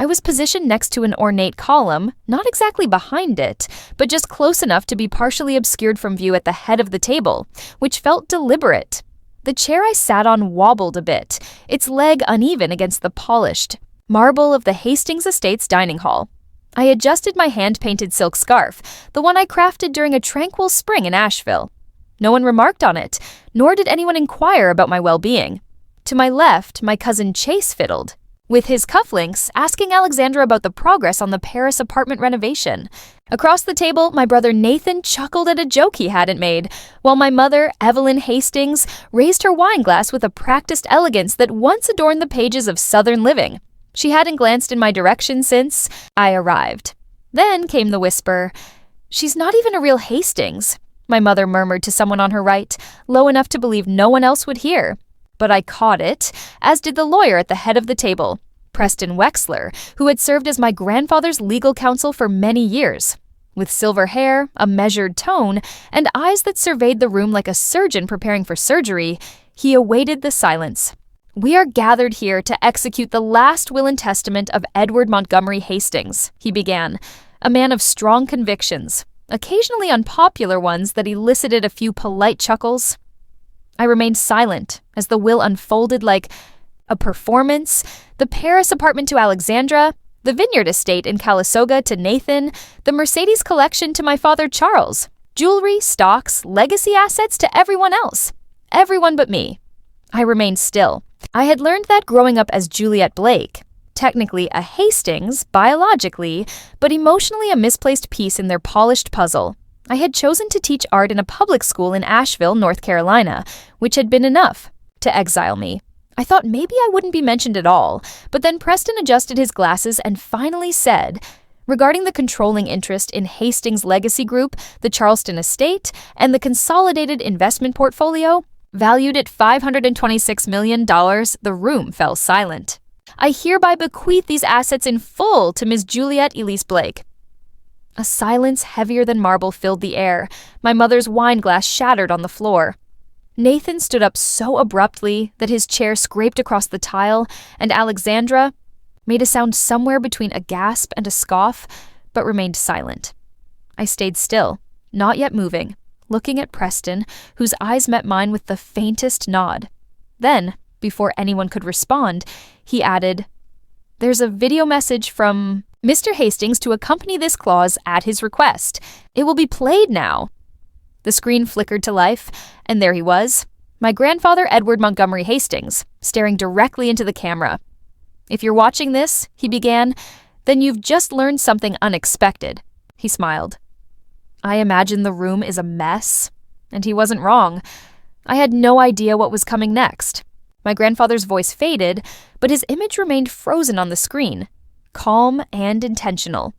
I was positioned next to an ornate column, not exactly behind it, but just close enough to be partially obscured from view at the head of the table, which felt deliberate. The chair I sat on wobbled a bit, its leg uneven against the polished marble of the Hastings Estates dining hall. I adjusted my hand-painted silk scarf, the one I crafted during a tranquil spring in Asheville. No one remarked on it, nor did anyone inquire about my well-being. To my left, my cousin Chase fiddled, with his cufflinks, asking Alexandra about the progress on the Paris apartment renovation. Across the table, my brother Nathan chuckled at a joke he hadn't made, while my mother, Evelyn Hastings, raised her wine glass with a practiced elegance that once adorned the pages of Southern living. She hadn't glanced in my direction since I arrived. Then came the whisper, "She's not even a real Hastings," my mother murmured to someone on her right, low enough to believe no one else would hear. But I caught it, as did the lawyer at the head of the table, Preston Wexler, who had served as my grandfather's legal counsel for many years. With silver hair, a measured tone, and eyes that surveyed the room like a surgeon preparing for surgery, he awaited the silence. "We are gathered here to execute the last will and testament of Edward Montgomery Hastings," he began, a man of strong convictions, occasionally unpopular ones that elicited a few polite chuckles. I remained silent as the will unfolded like a performance: the Paris apartment to Alexandra, the vineyard estate in Calistoga to Nathan, the Mercedes collection to my father Charles, jewelry, stocks, legacy assets to everyone else. Everyone but me. I remained still. I had learned that growing up as Juliet Blake, technically a Hastings, biologically, but emotionally a misplaced piece in their polished puzzle. I had chosen to teach art in a public school in Asheville, North Carolina, which had been enough to exile me. I thought maybe I wouldn't be mentioned at all, but then Preston adjusted his glasses and finally said, regarding the controlling interest in Hastings Legacy Group, the Charleston Estate, and the consolidated investment portfolio, valued at $526 million, the room fell silent. "I hereby bequeath these assets in full to Miss Juliet Elise Blake." A silence heavier than marble filled the air. My mother's wine glass shattered on the floor. Nathan stood up so abruptly that his chair scraped across the tile, and Alexandra made a sound somewhere between a gasp and a scoff, but remained silent. I stayed still, not yet moving, looking at Preston, whose eyes met mine with the faintest nod. Then, before anyone could respond, he added, "There's a video message from Mr. Hastings to accompany this clause at his request. It will be played now." The screen flickered to life, and there he was, my grandfather Edward Montgomery Hastings, staring directly into the camera. "If you're watching this," he began, "then you've just learned something unexpected." He smiled. I imagine the room is a mess, and he wasn't wrong. I had no idea what was coming next. My grandfather's voice faded, but his image remained frozen on the screen, calm and intentional.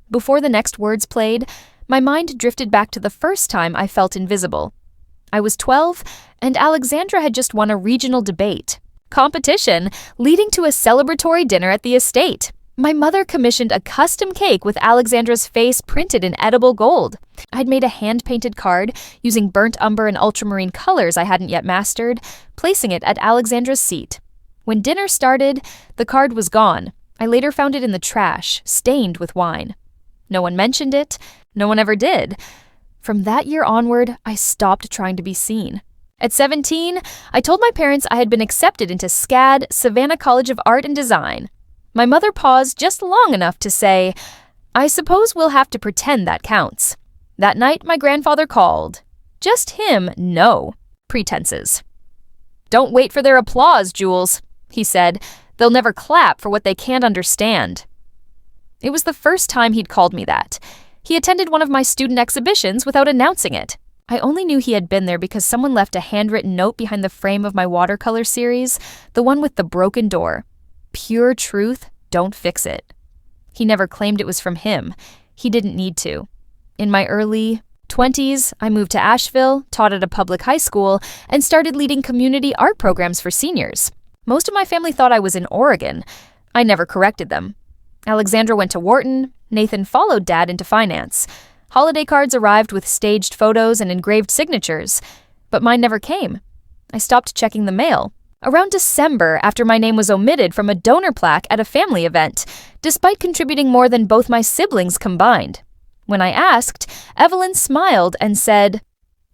Before the next words played, my mind drifted back to the first time I felt invisible. I was 12, and Alexandra had just won a regional debate competition leading to a celebratory dinner at the estate. My mother commissioned a custom cake with Alexandra's face printed in edible gold. I'd made a hand-painted card using burnt umber and ultramarine colors I hadn't yet mastered, placing it at Alexandra's seat. When dinner started, the card was gone. I later found it in the trash, stained with wine. No one mentioned it. No one ever did. From that year onward, I stopped trying to be seen. At 17, I told my parents I had been accepted into SCAD, Savannah College of Art and Design. My mother paused just long enough to say, "I suppose we'll have to pretend that counts." That night, my grandfather called. Just him, no pretenses. "Don't wait for their applause, Jules," he said. "They'll never clap for what they can't understand." It was the first time he'd called me that. He attended one of my student exhibitions without announcing it. I only knew he had been there because someone left a handwritten note behind the frame of my watercolor series, the one with the broken door. Pure truth, don't fix it. He never claimed it was from him. He didn't need to. In my early 20s, I moved to Asheville, taught at a public high school, and started leading community art programs for seniors. Most of my family thought I was in Oregon. I never corrected them. Alexandra went to Wharton. Nathan followed Dad into finance. Holiday cards arrived with staged photos and engraved signatures, but mine never came. I stopped checking the mail. Around December, after my name was omitted from a donor plaque at a family event, despite contributing more than both my siblings combined. When I asked, Evelyn smiled and said,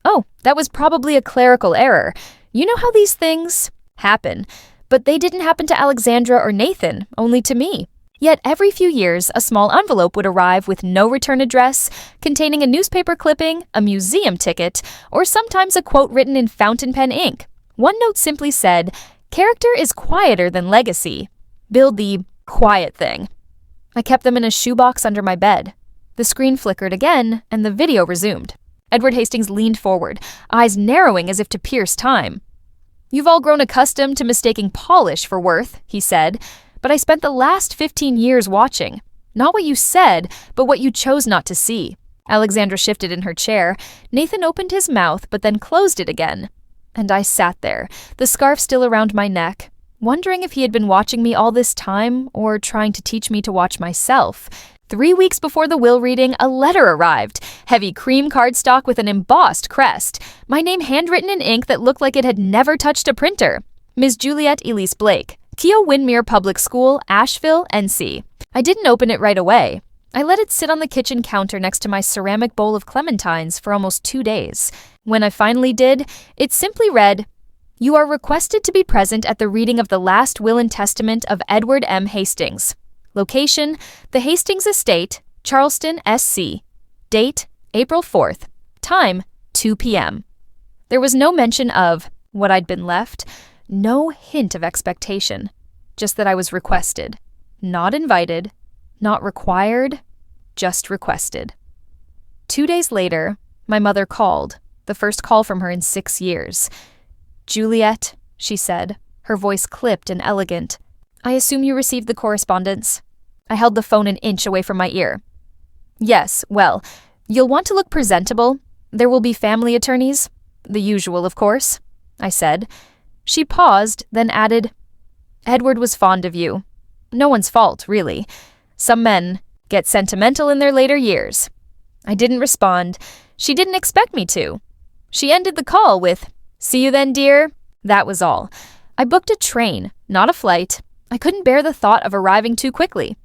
"Oh, that was probably a clerical error. You know how these things happen, but they didn't happen to Alexandra or Nathan, only to me." Yet every few years, a small envelope would arrive with no return address, containing a newspaper clipping, a museum ticket, or sometimes a quote written in fountain pen ink. One note simply said, "Character is quieter than legacy. Build the quiet thing." I kept them in a shoebox under my bed. The screen flickered again, and the video resumed. Edward Hastings leaned forward, eyes narrowing as if to pierce time. "You've all grown accustomed to mistaking polish for worth," he said, "but I spent the last 15 years watching. Not what you said, but what you chose not to see." Alexandra shifted in her chair. Nathan opened his mouth, but then closed it again. And I sat there, the scarf still around my neck, wondering if he had been watching me all this time or trying to teach me to watch myself. 3 weeks before the will reading, a letter arrived, heavy cream cardstock with an embossed crest, my name handwritten in ink that looked like it had never touched a printer. Ms. Juliet Elise Blake, Keogh Winmere Public School, Asheville, NC. I didn't open it right away. I let it sit on the kitchen counter next to my ceramic bowl of clementines for almost 2 days. When I finally did, it simply read, "You are requested to be present at the reading of the last will and testament of Edward M. Hastings. Location, the Hastings Estate, Charleston, SC. Date, April 4th. Time, 2 p.m. There was no mention of what I'd been left, no hint of expectation, just that I was requested. Not invited, not required, just requested. 2 days later, my mother called, the first call from her in 6 years. "Juliet," she said, her voice clipped and elegant, "I assume you received the correspondence." I held the phone an inch away from my ear. "Yes, well, you'll want to look presentable. There will be family attorneys. The usual, of course," I said. She paused, then added, "Edward was fond of you. No one's fault, really. Some men get sentimental in their later years." I didn't respond. She didn't expect me to. She ended the call with, "See you then, dear." That was all. I booked a train, not a flight. I couldn't bear the thought of arriving too quickly.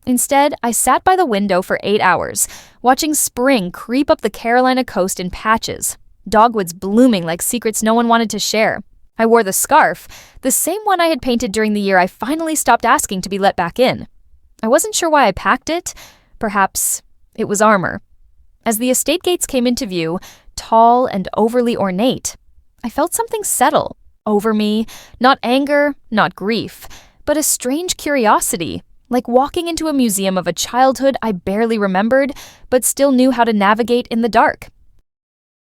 Instead, I sat by the window for 8 hours, watching spring creep up the Carolina coast in patches, dogwoods blooming like secrets no one wanted to share. I wore the scarf, the same one I had painted during the year I finally stopped asking to be let back in. I wasn't sure why I packed it. Perhaps it was armor. As the estate gates came into view, tall and overly ornate, I felt something settle over me, not anger, not grief, but a strange curiosity, like walking into a museum of a childhood I barely remembered, but still knew how to navigate in the dark.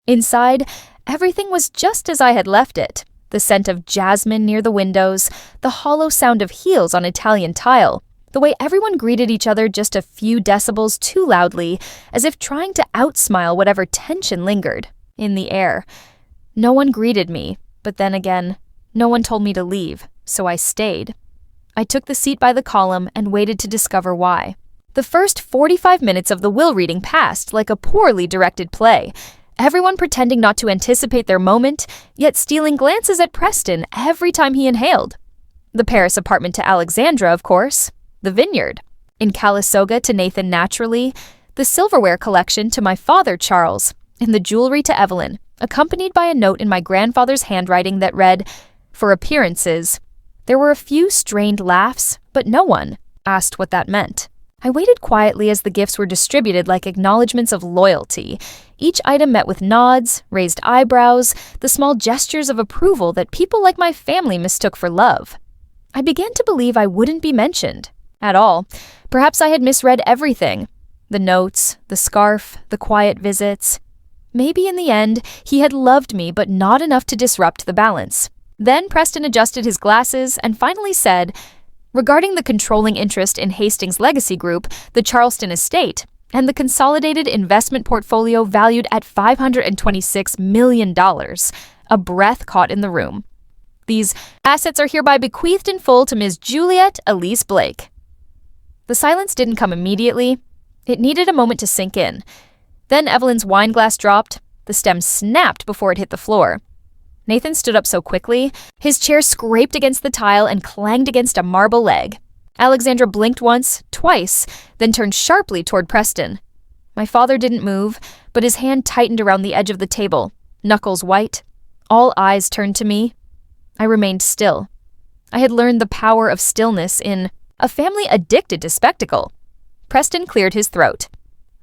Inside, everything was just as I had left it. The scent of jasmine near the windows, the hollow sound of heels on Italian tile, the way everyone greeted each other just a few decibels too loudly, as if trying to outsmile whatever tension lingered in the air. No one greeted me, but then again, no one told me to leave, so I stayed. I took the seat by the column and waited to discover why. The first 45 minutes of the will reading passed like a poorly directed play, everyone pretending not to anticipate their moment, yet stealing glances at Preston every time he inhaled. The Paris apartment to Alexandra, of course. The vineyard. In Calistoga to Nathan naturally. The silverware collection to my father, Charles. And the jewelry to Evelyn, accompanied by a note in my grandfather's handwriting that read, "For appearances." There were a few strained laughs, but no one asked what that meant. I waited quietly as the gifts were distributed like acknowledgments of loyalty, each item met with nods, raised eyebrows, the small gestures of approval that people like my family mistook for love. I began to believe I wouldn't be mentioned at all. Perhaps I had misread everything. The notes, the scarf, the quiet visits. Maybe in the end, he had loved me but not enough to disrupt the balance. Then Preston adjusted his glasses and finally said, "Regarding the controlling interest in Hastings Legacy Group, the Charleston Estate, and the consolidated investment portfolio valued at $526 million, a breath caught in the room. These assets are hereby bequeathed in full to Ms. Juliet Elise Blake." The silence didn't come immediately. It needed a moment to sink in. Then Evelyn's wine glass dropped. The stem snapped before it hit the floor. Nathan stood up so quickly, his chair scraped against the tile and clanged against a marble leg. Alexandra blinked once, twice, then turned sharply toward Preston. My father didn't move, but his hand tightened around the edge of the table, knuckles white. All eyes turned to me. I remained still. I had learned the power of stillness in a family addicted to spectacle. Preston cleared his throat.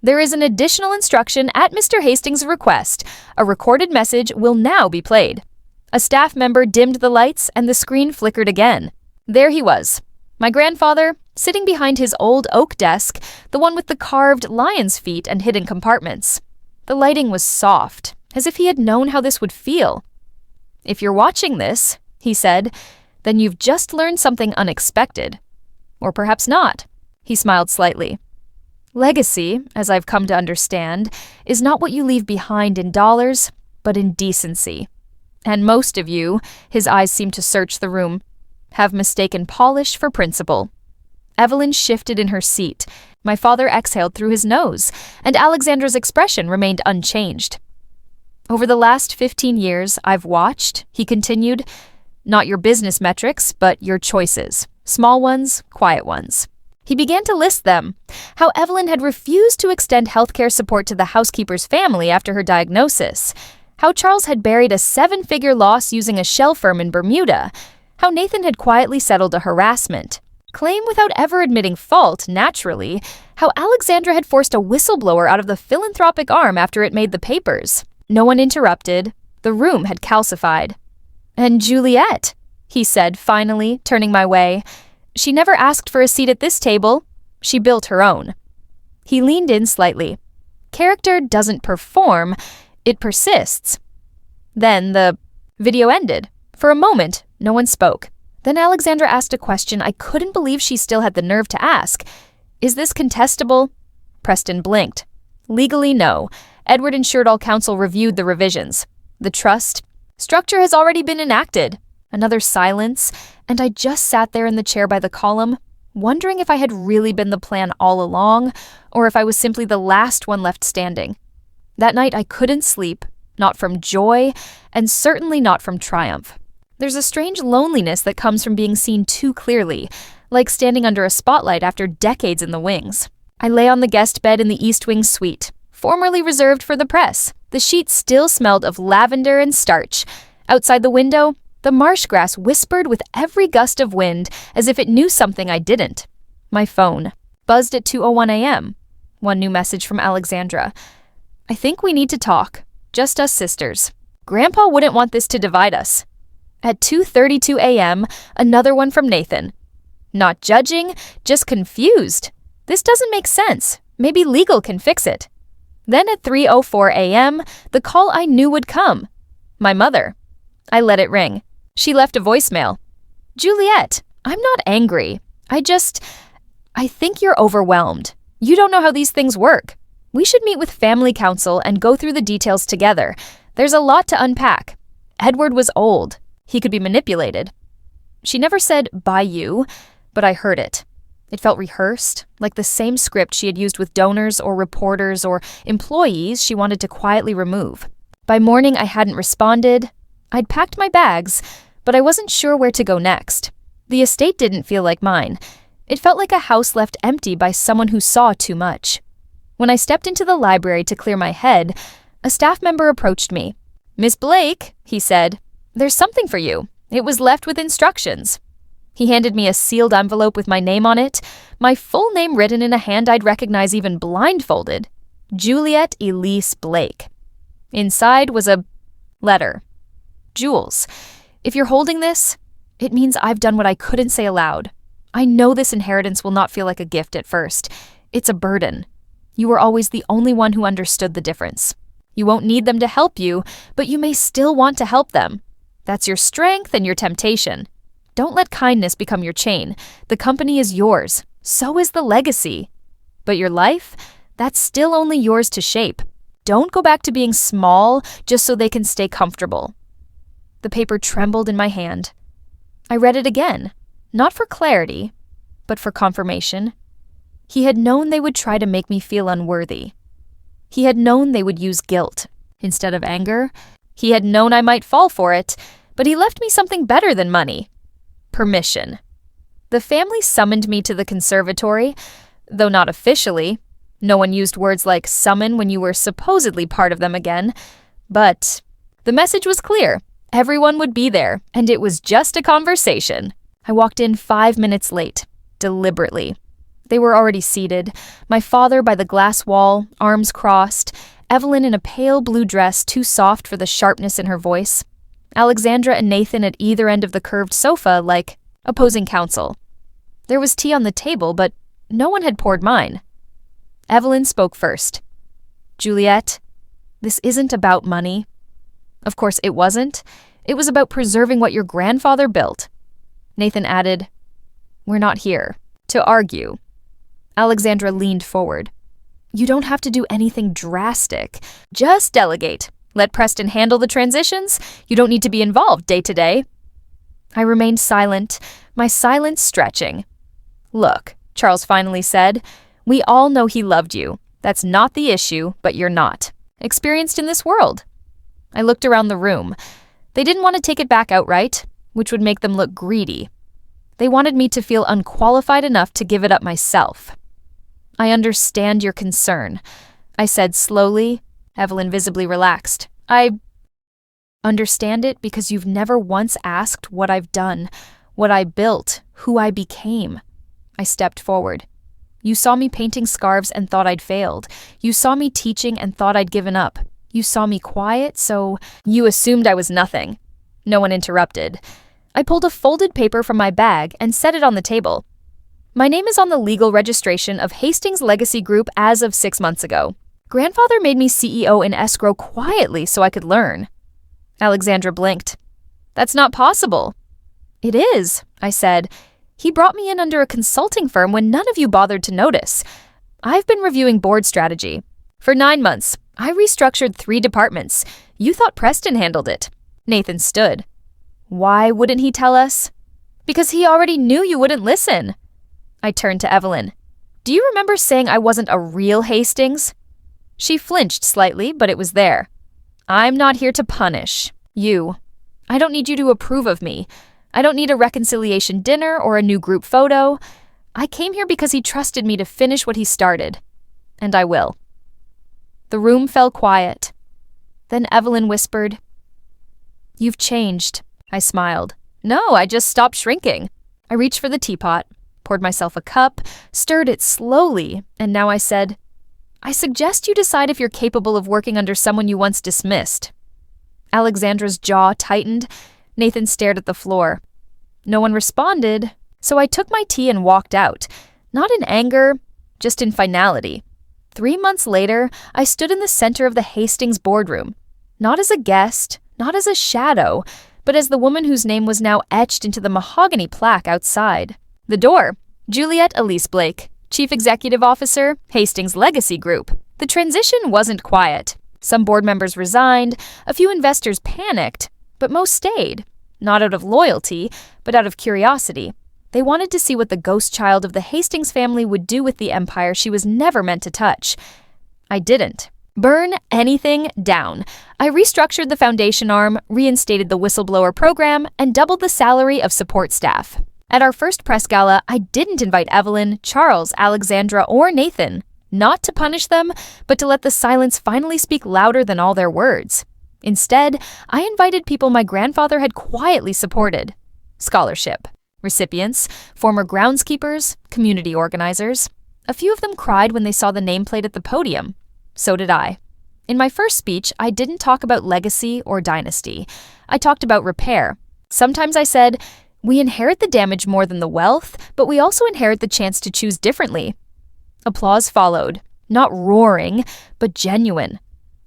There is an additional instruction at Mr. Hastings' request. A recorded message will now be played. A staff member dimmed the lights and the screen flickered again. There he was. My grandfather, sitting behind his old oak desk, the one with the carved lion's feet and hidden compartments. The lighting was soft, as if he had known how this would feel. "If you're watching this," he said, "then you've just learned something unexpected. Or perhaps not." He smiled slightly. "Legacy, as I've come to understand, is not what you leave behind in dollars, but in decency. And most of you," his eyes seemed to search the room, "have mistaken polish for principle." Evelyn shifted in her seat. My father exhaled through his nose, and Alexandra's expression remained unchanged. "Over the last 15 years, I've watched," he continued, "not your business metrics, but your choices. Small ones, quiet ones." He began to list them. How Evelyn had refused to extend healthcare support to the housekeeper's family after her diagnosis. How Charles had buried a 7-figure loss using a shell firm in Bermuda. How Nathan had quietly settled a harassment claim without ever admitting fault, naturally. How Alexandra had forced a whistleblower out of the philanthropic arm after it made the papers. No one interrupted. The room had calcified. "And Juliet," he said, finally, turning my way. "She never asked for a seat at this table. She built her own." He leaned in slightly. Character doesn't perform, it persists. Then the video ended. For a moment, no one spoke. Then Alexandra asked a question I couldn't believe she still had the nerve to ask. "Is this contestable?" Preston blinked. "Legally, no. Edward ensured all counsel reviewed the revisions. The trust structure has already been enacted." Another silence, and I just sat there in the chair by the column, wondering if I had really been the plan all along, or if I was simply the last one left standing. That night I couldn't sleep, not from joy, and certainly not from triumph. There's a strange loneliness that comes from being seen too clearly, like standing under a spotlight after decades in the wings. I lay on the guest bed in the East Wing suite, formerly reserved for the press. The sheets still smelled of lavender and starch. Outside the window, the marsh grass whispered with every gust of wind as if it knew something I didn't. My phone buzzed at 2:01 a.m. One new message from Alexandra. "I think we need to talk. Just us sisters. Grandpa wouldn't want this to divide us." At 2:32 a.m., another one from Nathan. "Not judging, just confused. This doesn't make sense. Maybe legal can fix it." Then at 3:04 a.m., the call I knew would come. My mother. I let it ring. She left a voicemail. "Juliet, I'm not angry. I think you're overwhelmed. You don't know how these things work. We should meet with family council and go through the details together. There's a lot to unpack. Edward was old. He could be manipulated." She never said, "by you," but I heard it. It felt rehearsed, like the same script she had used with donors or reporters or employees she wanted to quietly remove. By morning, I hadn't responded. I'd packed my bags, but I wasn't sure where to go next. The estate didn't feel like mine. It felt like a house left empty by someone who saw too much. When I stepped into the library to clear my head, a staff member approached me. "Miss Blake," he said, "there's something for you. It was left with instructions." He handed me a sealed envelope with my name on it, my full name written in a hand I'd recognize even blindfolded. Juliet Elise Blake. Inside was a letter. "Jules, if you're holding this, it means I've done what I couldn't say aloud. I know this inheritance will not feel like a gift at first. It's a burden. You were always the only one who understood the difference. You won't need them to help you, but you may still want to help them. That's your strength and your temptation. Don't let kindness become your chain. The company is yours. So is the legacy. But your life, that's still only yours to shape. Don't go back to being small just so they can stay comfortable." The paper trembled in my hand. I read it again, not for clarity, but for confirmation. He had known they would try to make me feel unworthy. He had known they would use guilt instead of anger. He had known I might fall for it, but he left me something better than money. Permission. The family summoned me to the conservatory, though not officially. No one used words like summon when you were supposedly part of them again. But the message was clear. Everyone would be there, and it was just a conversation. I walked in 5 minutes late, deliberately. They were already seated, my father by the glass wall, arms crossed, Evelyn in a pale blue dress too soft for the sharpness in her voice, Alexandra and Nathan at either end of the curved sofa like opposing counsel. There was tea on the table, but no one had poured mine. Evelyn spoke first. "Juliet, this isn't about money." Of course it wasn't. It was about preserving what your grandfather built. Nathan added, "We're not here to argue." Alexandra leaned forward. "You don't have to do anything drastic. Just delegate. Let Preston handle the transitions. You don't need to be involved day to day." I remained silent, my silence stretching. "Look," Charles finally said, "we all know he loved you. That's not the issue, but you're not experienced in this world." I looked around the room. They didn't want to take it back outright, which would make them look greedy. They wanted me to feel unqualified enough to give it up myself. "I understand your concern," I said slowly. Evelyn visibly relaxed. "I understand it because you've never once asked what I've done, what I built, who I became." I stepped forward. "You saw me painting scarves and thought I'd failed. You saw me teaching and thought I'd given up. You saw me quiet, so you assumed I was nothing." No one interrupted. I pulled a folded paper from my bag and set it on the table. "My name is on the legal registration of Hastings Legacy Group as of 6 months ago. Grandfather made me CEO in escrow quietly so I could learn." Alexandra blinked. "That's not possible." "It is," I said. "He brought me in under a consulting firm when none of you bothered to notice. I've been reviewing board strategy. For 9 months, I restructured 3 departments. You thought Preston handled it." Nathan stood. "Why wouldn't he tell us?" "Because he already knew you wouldn't listen." I turned to Evelyn. "Do you remember saying I wasn't a real Hastings?" She flinched slightly, but it was there. "I'm not here to punish you. I don't need you to approve of me. I don't need a reconciliation dinner or a new group photo. I came here because he trusted me to finish what he started. And I will." The room fell quiet. Then Evelyn whispered, "You've changed." I smiled. "No, I just stopped shrinking." I reached for the teapot, poured myself a cup, stirred it slowly, and now I said, "I suggest you decide if you're capable of working under someone you once dismissed." Alexandra's jaw tightened. Nathan stared at the floor. No one responded, so I took my tea and walked out, not in anger, just in finality. 3 months later, I stood in the center of the Hastings boardroom, not as a guest, not as a shadow, but as the woman whose name was now etched into the mahogany plaque outside. The door, Juliet Elise Blake, Chief Executive Officer, Hastings Legacy Group. The transition wasn't quiet. Some board members resigned, a few investors panicked, but most stayed, not out of loyalty, but out of curiosity. They wanted to see what the ghost child of the Hastings family would do with the empire she was never meant to touch. I didn't. Burn anything down. I restructured the foundation arm, reinstated the whistleblower program, and doubled the salary of support staff. At our first press gala, I didn't invite Evelyn, Charles, Alexandra, or Nathan. Not to punish them, but to let the silence finally speak louder than all their words. Instead, I invited people my grandfather had quietly supported. Scholarship recipients, former groundskeepers, community organizers. A few of them cried when they saw the nameplate at the podium. So did I. In my first speech, I didn't talk about legacy or dynasty. I talked about repair. Sometimes I said, we inherit the damage more than the wealth, but we also inherit the chance to choose differently. Applause followed, not roaring, but genuine.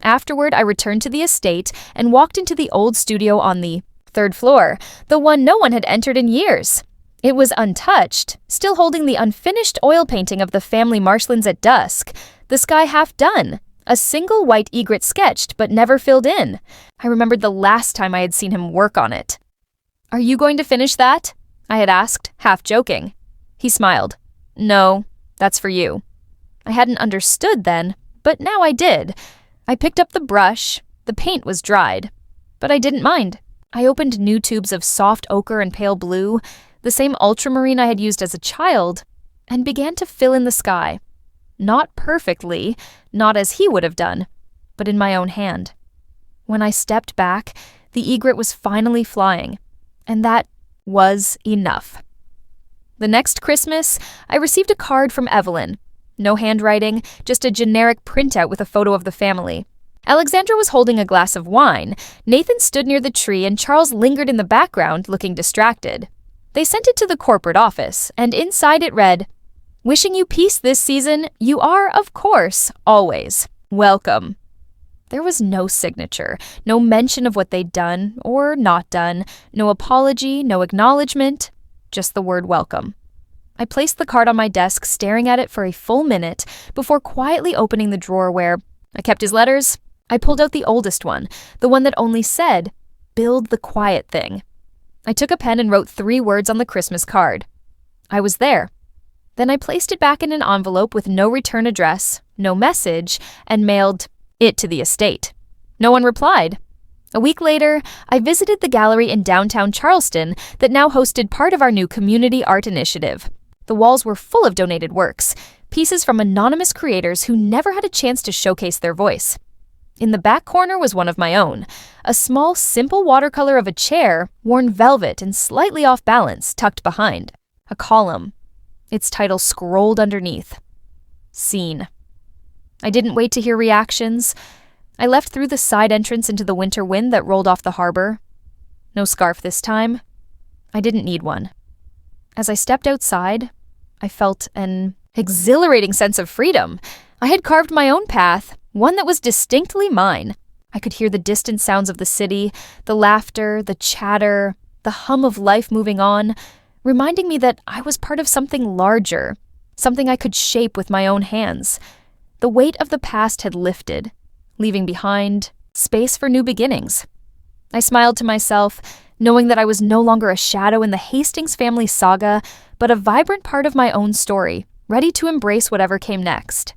Afterward, I returned to the estate and walked into the old studio on the 3rd floor, the one no one had entered in years. It was untouched, still holding the unfinished oil painting of the family marshlands at dusk, the sky half done, a single white egret sketched but never filled in. I remembered the last time I had seen him work on it. "Are you going to finish that?" I had asked, half joking. He smiled. "No, that's for you." I hadn't understood then, but now I did. I picked up the brush. The paint was dried, but I didn't mind. I opened new tubes of soft ochre and pale blue. the same ultramarine I had used as a child, and began to fill in the sky. Not perfectly, not as he would have done, but in my own hand. When I stepped back, the egret was finally flying, and that was enough. The next Christmas, I received a card from Evelyn. No handwriting, just a generic printout with a photo of the family. Alexandra was holding a glass of wine, Nathan stood near the tree, and Charles lingered in the background, looking distracted. They sent it to the corporate office, and inside it read, "Wishing you peace this season, you are, of course, always welcome." There was no signature, no mention of what they'd done or not done, no apology, no acknowledgement, just the word welcome. I placed the card on my desk, staring at it for a full minute before quietly opening the drawer where I kept his letters. I pulled out the oldest one, the one that only said, "Build the quiet thing." I took a pen and wrote 3 words on the Christmas card. I was there. Then I placed it back in an envelope with no return address, no message, and mailed it to the estate. No one replied. A week later, I visited the gallery in downtown Charleston that now hosted part of our new community art initiative. The walls were full of donated works, pieces from anonymous creators who never had a chance to showcase their voice. In the back corner was one of my own, a small, simple watercolor of a chair, worn velvet and slightly off balance, tucked behind. A column. Its title scrolled underneath. Scene. I didn't wait to hear reactions. I left through the side entrance into the winter wind that rolled off the harbor. No scarf this time. I didn't need one. As I stepped outside, I felt an exhilarating sense of freedom. I had carved my own path, one that was distinctly mine. I could hear the distant sounds of the city, the laughter, the chatter, the hum of life moving on, reminding me that I was part of something larger, something I could shape with my own hands. The weight of the past had lifted, leaving behind space for new beginnings. I smiled to myself, knowing that I was no longer a shadow in the Hastings family saga, but a vibrant part of my own story, ready to embrace whatever came next.